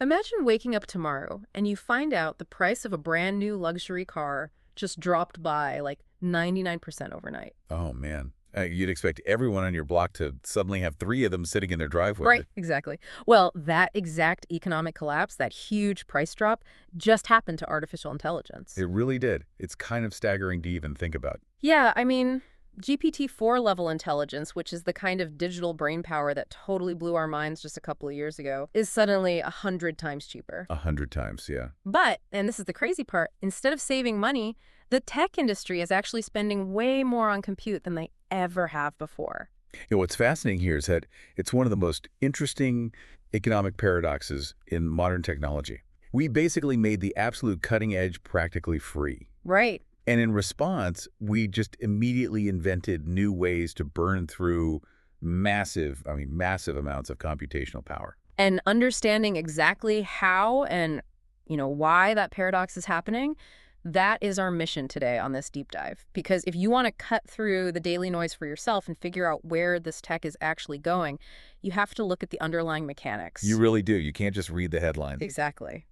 Imagine waking up tomorrow and you find out the price of a brand new luxury car just dropped by like 99% overnight. Oh, man. You'd expect everyone on your block to suddenly have three of them sitting in their driveway. Right, exactly. Well, that exact economic collapse, that huge price drop, just happened to artificial intelligence. It really did. It's kind of staggering to even think about. Yeah, I mean, GPT-4 level intelligence, which is the kind of digital brain power that totally blew our minds just a couple of years ago, is suddenly 100 times cheaper. 100 times, yeah. But, and this is the crazy part, instead of saving money, the tech industry is actually spending way more on compute than they ever have before. What's fascinating here is that it's one of the most interesting economic paradoxes in modern technology. We basically made the absolute cutting edge practically free. Right. And in response, we just immediately invented new ways to burn through massive amounts of computational power. And understanding exactly how and, why that paradox is happening, that is our mission today on this deep dive. Because if you want to cut through the daily noise for yourself and figure out where this tech is actually going, you have to look at the underlying mechanics. You really do. You can't just read the headlines. Exactly.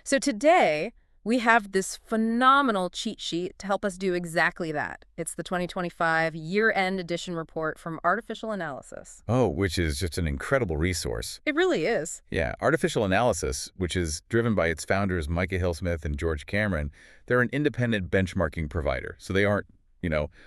So today, we have this phenomenal cheat sheet to help us do exactly that. It's the 2025 year-end edition report from Artificial Analysis. Oh, which is just an incredible resource. It really is. Yeah, Artificial Analysis, which is driven by its founders, Micah Hillsmith and George Cameron, they're an independent benchmarking provider. So they aren't,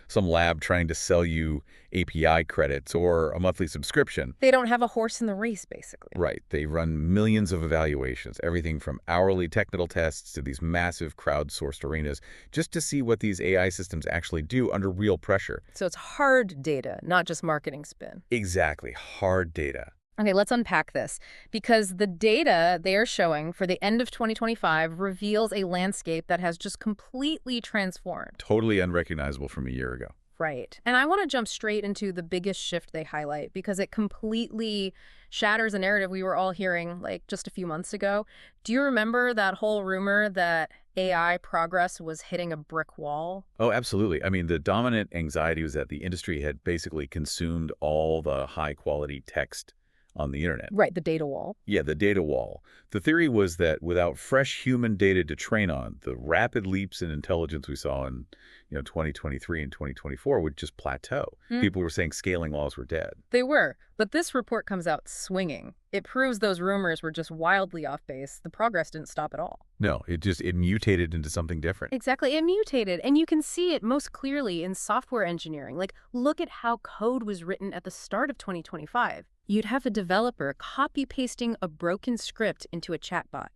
some lab trying to sell you API credits or a monthly subscription. They don't have a horse in the race, basically. Right. They run millions of evaluations, everything from hourly technical tests to these massive crowdsourced arenas, just to see what these AI systems actually do under real pressure. So it's hard data, not just marketing spin. Exactly. Hard data. Okay, let's unpack this, because the data they are showing for the end of 2025 reveals a landscape that has just completely transformed. Totally unrecognizable from a year ago. Right. And I want to jump straight into the biggest shift they highlight, because it completely shatters a narrative we were all hearing like just a few months ago. Do you remember that whole rumor that AI progress was hitting a brick wall? Oh, absolutely. I mean, the dominant anxiety was that the industry had basically consumed all the high-quality text on the internet. Right, the data wall. Yeah, the data wall. The theory was that without fresh human data to train on, the rapid leaps in intelligence we saw in 2023 and 2024 would just plateau. People were saying scaling laws were dead. They were, but this report comes out swinging. It proves those rumors were just wildly off base. The progress didn't stop at all. No, it mutated into something different. Exactly, it mutated, and you can see it most clearly in software engineering. Like, look at how code was written at the start of 2025. You'd have a developer copy-pasting a broken script into a chatbot,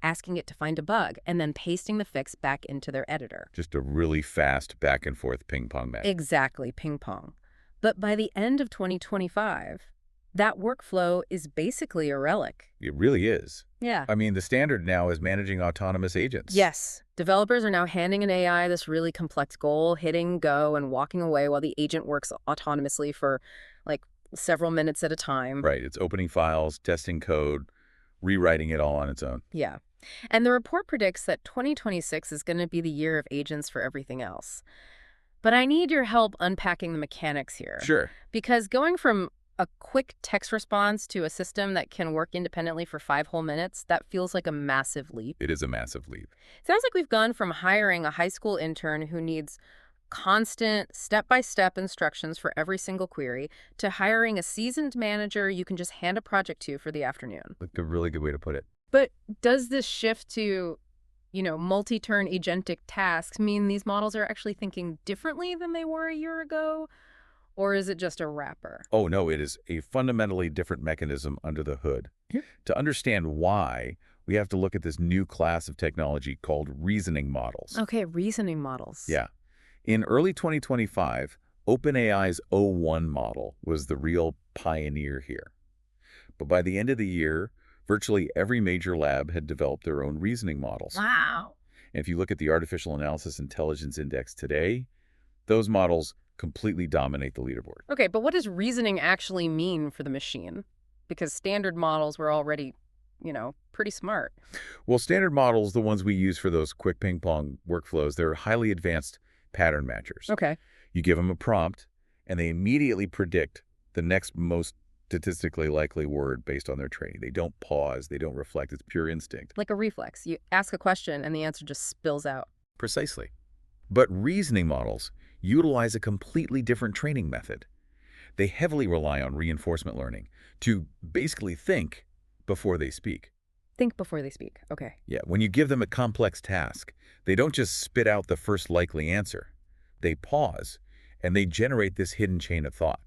asking it to find a bug, and then pasting the fix back into their editor. Just a really fast back and forth ping pong match. Exactly, ping pong. But by the end of 2025, that workflow is basically a relic. It really is. Yeah. I mean, the standard now is managing autonomous agents. Yes. Developers are now handing an AI this really complex goal, hitting go and walking away while the agent works autonomously for like several minutes at a time. Right. It's opening files, testing code, rewriting it all on its own. Yeah. And the report predicts that 2026 is going to be the year of agents for everything else. But I need your help unpacking the mechanics here. Sure. Because going from a quick text response to a system that can work independently for 5 whole minutes, that feels like a massive leap. It is a massive leap. Sounds like we've gone from hiring a high school intern who needs constant step-by-step instructions for every single query to hiring a seasoned manager you can just hand a project to for the afternoon. Like a really good way to put it. But does this shift to, multi-turn agentic tasks mean these models are actually thinking differently than they were a year ago? Or is it just a wrapper? Oh, no, it is a fundamentally different mechanism under the hood. Yeah. To understand why, we have to look at this new class of technology called reasoning models. Okay, reasoning models. Yeah. In early 2025, OpenAI's O1 model was the real pioneer here. But by the end of the year, virtually every major lab had developed their own reasoning models. Wow. And if you look at the Artificial Analysis Intelligence Index today, those models completely dominate the leaderboard. Okay, but what does reasoning actually mean for the machine? Because standard models were already, pretty smart. Well, standard models, the ones we use for those quick ping pong workflows, they're highly advanced pattern matchers. Okay. You give them a prompt, and they immediately predict the next most statistically likely word based on their training. They don't pause. They don't reflect. It's pure instinct. Like a reflex. You ask a question and the answer just spills out. Precisely. But reasoning models utilize a completely different training method. They heavily rely on reinforcement learning to basically think before they speak. Think before they speak. Okay. Yeah, when you give them a complex task, they don't just spit out the first likely answer. They pause, and they generate this hidden chain of thought.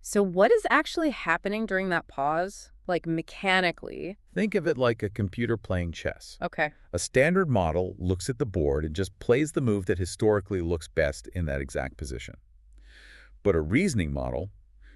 So what is actually happening during that pause? Like mechanically? Think of it like a computer playing chess. Okay. A standard model looks at the board and just plays the move that historically looks best in that exact position. But a reasoning model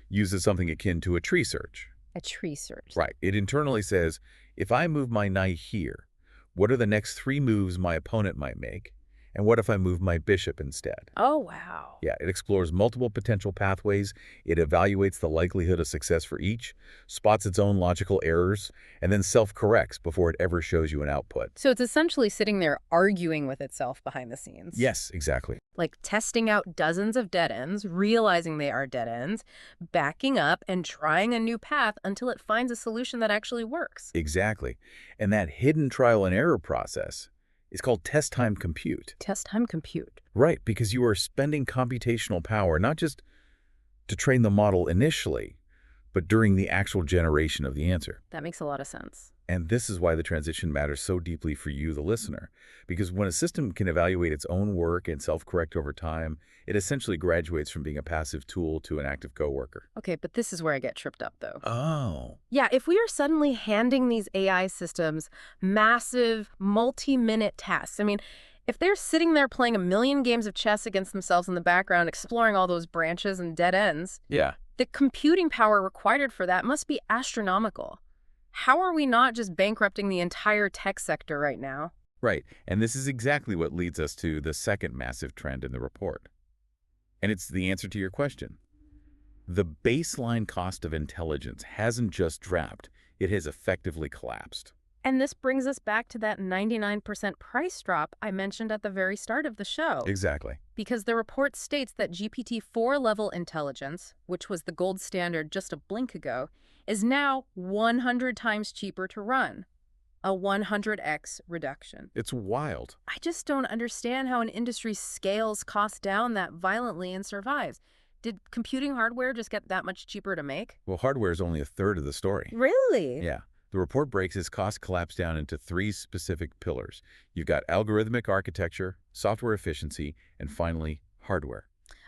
uses something akin to a tree search. A tree search. Right. It internally says, if I move my knight here, what are the next 3 moves my opponent might make? And what if I move my bishop instead? Oh, wow. Yeah, it explores multiple potential pathways, it evaluates the likelihood of success for each, spots its own logical errors, and then self-corrects before it ever shows you an output. So it's essentially sitting there arguing with itself behind the scenes. Yes, exactly. Like testing out dozens of dead ends, realizing they are dead ends, backing up and trying a new path until it finds a solution that actually works. Exactly. And that hidden trial and error process is called test time compute. Test time compute. Right, because you are spending computational power not just to train the model initially, but during the actual generation of the answer. That makes a lot of sense. And this is why the transition matters so deeply for you, the listener. Because when a system can evaluate its own work and self-correct over time, it essentially graduates from being a passive tool to an active coworker. Okay, but this is where I get tripped up, though. Oh. Yeah, if we are suddenly handing these AI systems massive, multi-minute tasks, I mean, if they're sitting there playing a million games of chess against themselves in the background, exploring all those branches and dead ends, Yeah. the computing power required for that must be astronomical. How are we not just bankrupting the entire tech sector right now? Right. And this is exactly what leads us to the second massive trend in the report. And it's the answer to your question. The baseline cost of intelligence hasn't just dropped, it has effectively collapsed. And this brings us back to that 99% price drop I mentioned at the very start of the show. Exactly. Because the report states that GPT-4 level intelligence, which was the gold standard just a blink ago, is now 100 times cheaper to run. A 100x reduction. It's wild. I just don't understand how an industry scales costs down that violently and survives. Did computing hardware just get that much cheaper to make? Well, hardware is only a third of the story. Really? Yeah. The report breaks its cost collapse down into 3 specific pillars. You've got algorithmic architecture, software efficiency, and finally, hardware.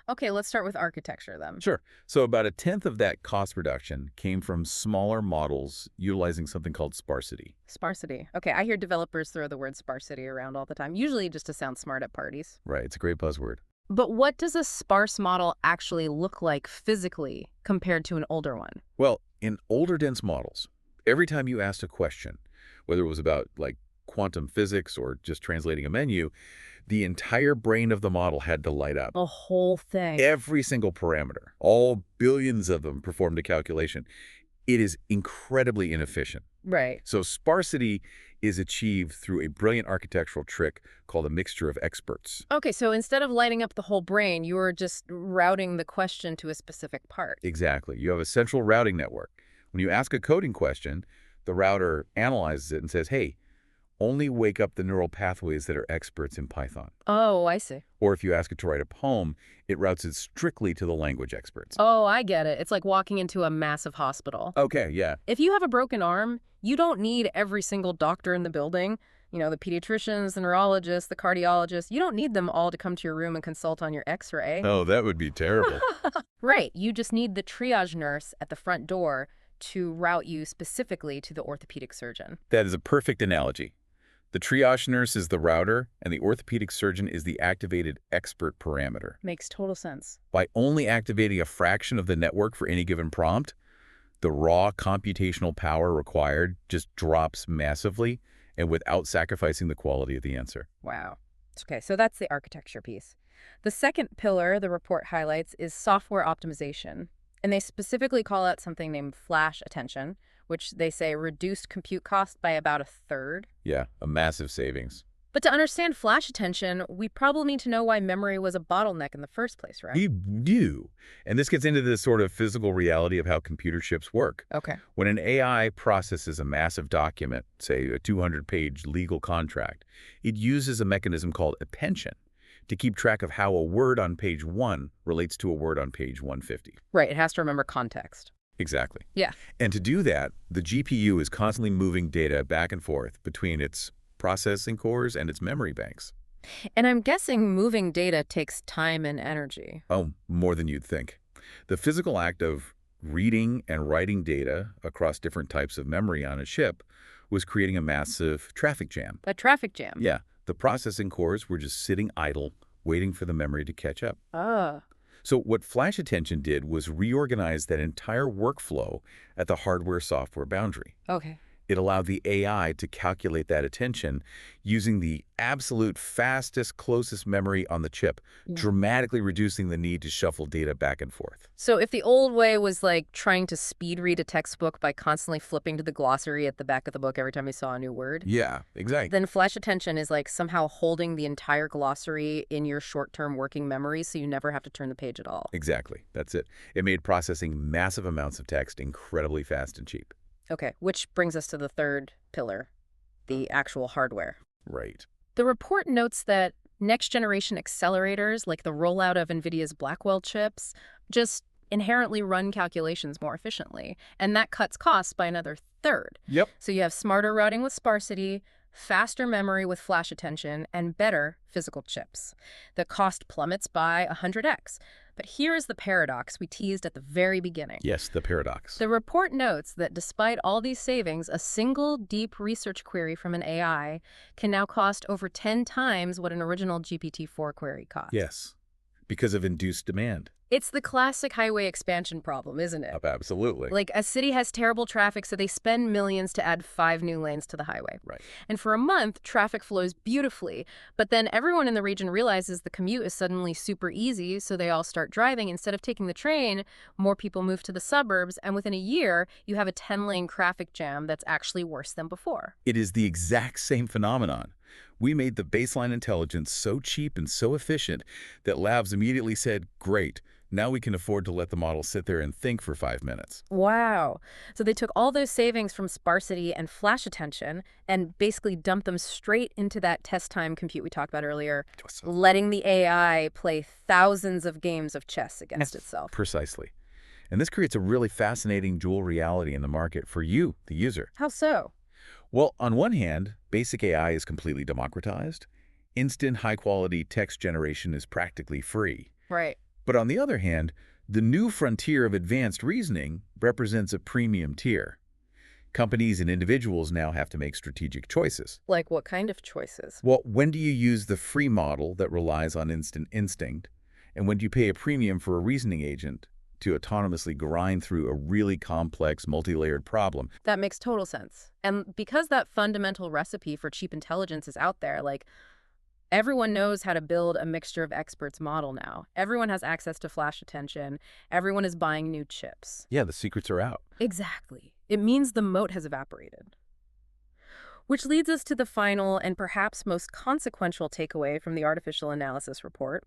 Okay, let's start with architecture then. Sure. So about a tenth of that cost reduction came from smaller models utilizing something called sparsity. Sparsity. Okay, I hear developers throw the word sparsity around all the time, usually just to sound smart at parties. Right. It's a great buzzword. But what does a sparse model actually look like physically compared to an older one? Well, in older dense models, every time you asked a question, whether it was about like quantum physics or just translating a menu, the entire brain of the model had to light up. The whole thing. Every single parameter, all billions of them performed a calculation. It is incredibly inefficient. Right. So sparsity is achieved through a brilliant architectural trick called a mixture of experts. Okay, so instead of lighting up the whole brain, you were just routing the question to a specific part. Exactly. You have a central routing network. When you ask a coding question, the router analyzes it and says, hey, only wake up the neural pathways that are experts in Python. Oh, I see. Or if you ask it to write a poem, it routes it strictly to the language experts. Oh, I get it. It's like walking into a massive hospital. Okay, yeah. If you have a broken arm, you don't need every single doctor in the building. You know, the pediatricians, the neurologists, the cardiologists. You don't need them all to come to your room and consult on your x-ray. Oh, that would be terrible. Right. You just need the triage nurse at the front door to route you specifically to the orthopedic surgeon. That is a perfect analogy. The triage nurse is the router, and the orthopedic surgeon is the activated expert parameter. Makes total sense. By only activating a fraction of the network for any given prompt, the raw computational power required just drops massively and without sacrificing the quality of the answer. Wow. Okay, so that's the architecture piece. The second pillar the report highlights is software optimization. And they specifically call out something named flash attention, which they say reduced compute cost by about a third. Yeah, a massive savings. But to understand flash attention, we probably need to know why memory was a bottleneck in the first place, right? We do. And this gets into this sort of physical reality of how computer chips work. Okay. When an AI processes a massive document, say a 200-page legal contract, it uses a mechanism called attention to keep track of how a word on page 1 relates to a word on page 150. Right, it has to remember context. Exactly. Yeah. And to do that, the GPU is constantly moving data back and forth between its processing cores and its memory banks. And I'm guessing moving data takes time and energy. Oh, more than you'd think. The physical act of reading and writing data across different types of memory on a chip was creating a massive traffic jam. A traffic jam. Yeah, the processing cores were just sitting idle, waiting for the memory to catch up. Ah. So what flash attention did was reorganize that entire workflow at the hardware-software boundary. Okay. It allowed the AI to calculate that attention using the absolute fastest, closest memory on the chip, dramatically reducing the need to shuffle data back and forth. So if the old way was like trying to speed read a textbook by constantly flipping to the glossary at the back of the book every time you saw a new word, Yeah, exactly. then flash attention is like somehow holding the entire glossary in your short-term working memory so you never have to turn the page at all. Exactly. That's it. It made processing massive amounts of text incredibly fast and cheap. Okay, which brings us to the third pillar, the actual hardware. Right. The report notes that next-generation accelerators, like the rollout of NVIDIA's Blackwell chips, just inherently run calculations more efficiently, and that cuts costs by another third. Yep. So you have smarter routing with sparsity, faster memory with flash attention, and better physical chips. The cost plummets by 100x. But here is the paradox we teased at the very beginning. Yes, the paradox. The report notes that despite all these savings, a single deep research query from an AI can now cost over 10 times what an original GPT-4 query cost. Yes, because of induced demand. It's the classic highway expansion problem, isn't it? Absolutely. Like, a city has terrible traffic, so they spend millions to add 5 new lanes to the highway. Right. And for a month, traffic flows beautifully. But then everyone in the region realizes the commute is suddenly super easy, so they all start driving. Instead of taking the train, more people move to the suburbs, and within a year, you have a 10-lane traffic jam that's actually worse than before. It is the exact same phenomenon. We made the baseline intelligence so cheap and so efficient that labs immediately said, great, now we can afford to let the model sit there and think for 5 minutes. Wow. So they took all those savings from sparsity and flash attention and basically dumped them straight into that test time compute we talked about earlier, letting the AI play thousands of games of chess against itself. Precisely. And this creates a really fascinating dual reality in the market for you, the user. How so? Well, on one hand, basic AI is completely democratized. Instant, high-quality text generation is practically free. Right. But on the other hand, the new frontier of advanced reasoning represents a premium tier. Companies and individuals now have to make strategic choices. Like what kind of choices? Well, when do you use the free model that relies on instant instinct? And when do you pay a premium for a reasoning agent to autonomously grind through a really complex, multi-layered problem? That makes total sense. And because that fundamental recipe for cheap intelligence is out there, like, everyone knows how to build a mixture of experts model now. Everyone has access to flash attention. Everyone is buying new chips. Yeah, the secrets are out. Exactly. It means the moat has evaporated. Which leads us to the final and perhaps most consequential takeaway from the artificial analysis report: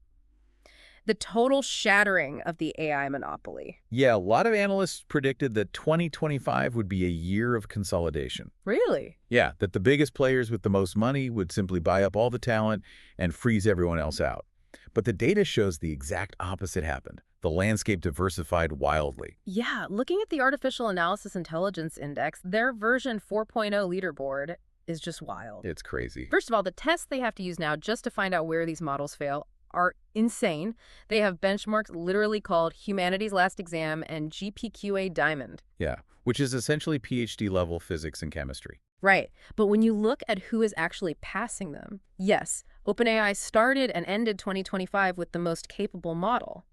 the total shattering of the AI monopoly. Yeah, a lot of analysts predicted that 2025 would be a year of consolidation. Really? Yeah, that the biggest players with the most money would simply buy up all the talent and freeze everyone else out. But the data shows the exact opposite happened. The landscape diversified wildly. Yeah, looking at the Artificial Analysis Intelligence Index, their version 4.0 leaderboard is just wild. It's crazy. First of all, the tests they have to use now just to find out where these models fail are insane. They have benchmarks literally called Humanity's Last Exam and GPQA Diamond. Yeah, which is essentially PhD-level physics and chemistry. Right. But when you look at who is actually passing them, yes, OpenAI started and ended 2025 with the most capable model.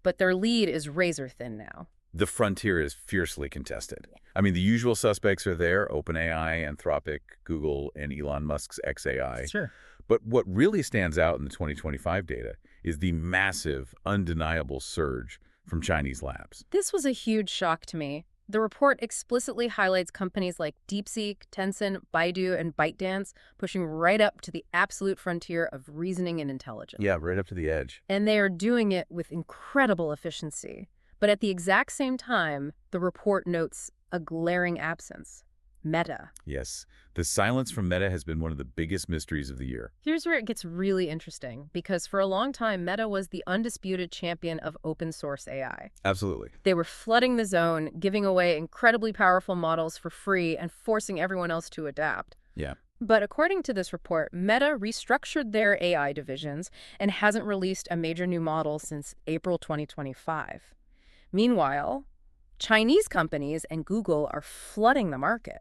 But their lead is razor-thin now. The frontier is fiercely contested. I mean, the usual suspects are there: OpenAI, Anthropic, Google, and Elon Musk's xAI. Sure. But what really stands out in the 2025 data is the massive, undeniable surge from Chinese labs. This was a huge shock to me. The report explicitly highlights companies like DeepSeek, Tencent, Baidu, and ByteDance pushing right up to the absolute frontier of reasoning and intelligence. Yeah, right up to the edge. And they are doing it with incredible efficiency. But at the exact same time, the report notes a glaring absence: Meta. Yes, the silence from Meta has been one of the biggest mysteries of the year. Here's where it gets really interesting, because for a long time, Meta was the undisputed champion of open source AI. Absolutely. They were flooding the zone, giving away incredibly powerful models for free and forcing everyone else to adapt. Yeah. But according to this report, Meta restructured their AI divisions and hasn't released a major new model since April 2025. Meanwhile, Chinese companies and Google are flooding the market.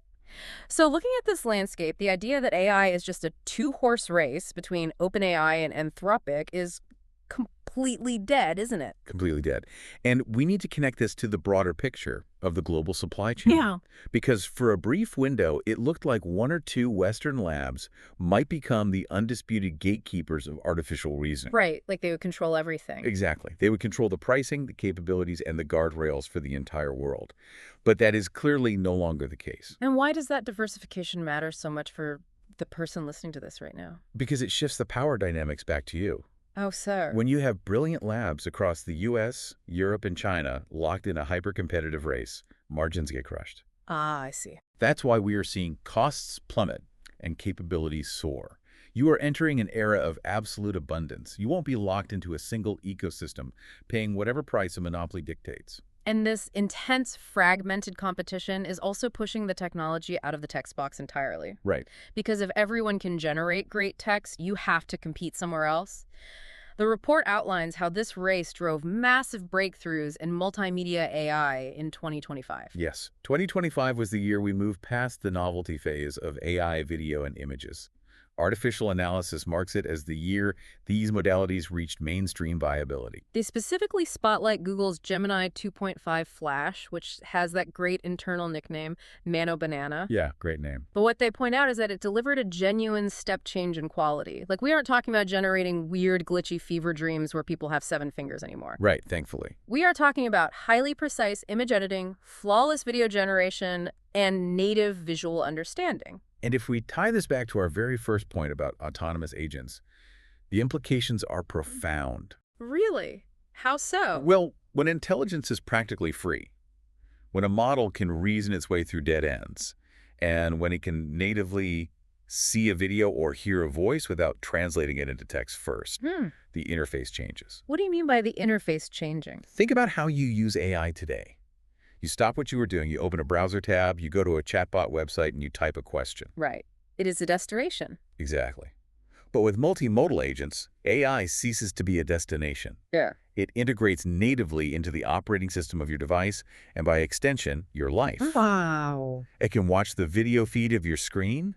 So looking at this landscape, the idea that AI is just a two-horse race between OpenAI and Anthropic is completely dead, isn't it? Completely dead. And we need to connect this to the broader picture of the global supply chain. Because for a brief window, it looked like one or two Western labs might become the undisputed gatekeepers of artificial reasoning. Right, like they would control everything. Exactly. They would control the pricing, the capabilities, and the guardrails for the entire world. But that is clearly no longer the case. And why does that diversification matter so much for the person listening to this right now? Because it shifts the power dynamics back to you. Oh, sir. When you have brilliant labs across the US, Europe, and China locked in a hyper-competitive race, margins get crushed. Ah, I see. That's why we are seeing costs plummet and capabilities soar. You are entering an era of absolute abundance. You won't be locked into a single ecosystem, paying whatever price a monopoly dictates. And this intense, fragmented competition is also pushing the technology out of the text box entirely. Right. Because if everyone can generate great text, you have to compete somewhere else. The report outlines how this race drove massive breakthroughs in multimedia AI in 2025. Yes. 2025 was the year we moved past the novelty phase of AI video and images. Artificial analysis marks it as the year these modalities reached mainstream viability. They specifically spotlight Google's Gemini 2.5 Flash, which has that great internal nickname, Nano Banana. Yeah, great name. But what they point out is that it delivered a genuine step change in quality. Like, we aren't talking about generating weird, glitchy fever dreams where people have 7 fingers anymore. Right, thankfully. We are talking about highly precise image editing, flawless video generation, and native visual understanding. And if we tie this back to our very first point about autonomous agents, the implications are profound. Really? How so? Well, when intelligence is practically free, when a model can reason its way through dead ends, and when it can natively see a video or hear a voice without translating it into text first, the interface changes. What do you mean by the interface changing? Think about how you use AI today. You stop what you were doing, you open a browser tab, you go to a chatbot website, and you type a question. Right. It is a destination. Exactly. But with multimodal agents, AI ceases to be a destination. Yeah. It integrates natively into the operating system of your device, and by extension, your life. Wow. It can watch the video feed of your screen,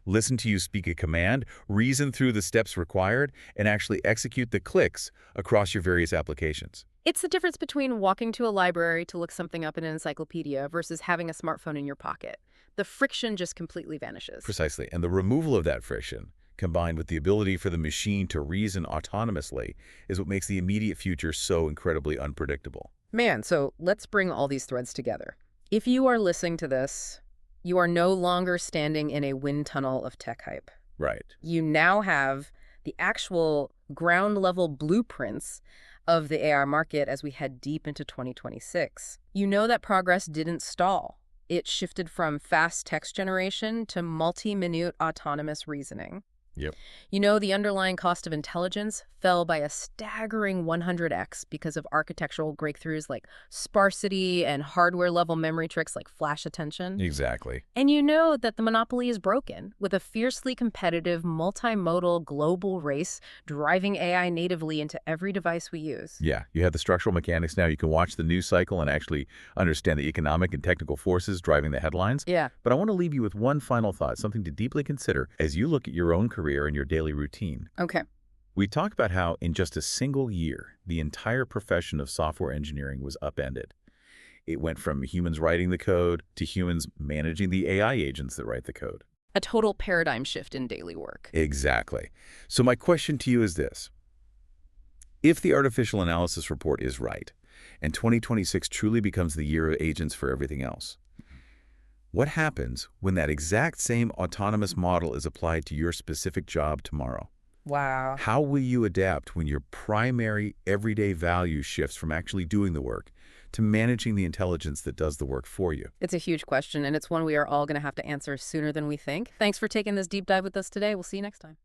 listen to you speak a command, reason through the steps required, and actually execute the clicks across your various applications. It's the difference between walking to a library to look something up in an encyclopedia versus having a smartphone in your pocket. The friction just completely vanishes. Precisely. And the removal of that friction, combined with the ability for the machine to reason autonomously, is what makes the immediate future so incredibly unpredictable. Man, so let's bring all these threads together. If you are listening to this, you are no longer standing in a wind tunnel of tech hype. Right. You now have the actual ground-level blueprints of the AI market as we head deep into 2026. You know that progress didn't stall. It shifted from fast text generation to multi-minute autonomous reasoning. Yep. You know, the underlying cost of intelligence fell by a staggering 100x because of architectural breakthroughs like sparsity and hardware-level memory tricks like flash attention. Exactly. And you know that the monopoly is broken, with a fiercely competitive, multimodal global race driving AI natively into every device we use. Yeah, you have the structural mechanics now. You can watch the news cycle and actually understand the economic and technical forces driving the headlines. Yeah. But I want to leave you with one final thought, something to deeply consider as you look at your own career and your daily routine. Okay. We talked about how in just a single year, the entire profession of software engineering was upended. It went from humans writing the code to humans managing the AI agents that write the code. A total paradigm shift in daily work. Exactly. So my question to you is this. If the artificial analysis report is right, and 2026 truly becomes the year of agents for everything else. What happens when that exact same autonomous model is applied to your specific job tomorrow? Wow. How will you adapt when your primary everyday value shifts from actually doing the work to managing the intelligence that does the work for you? It's a huge question, and it's one we are all going to have to answer sooner than we think. Thanks for taking this deep dive with us today. We'll see you next time.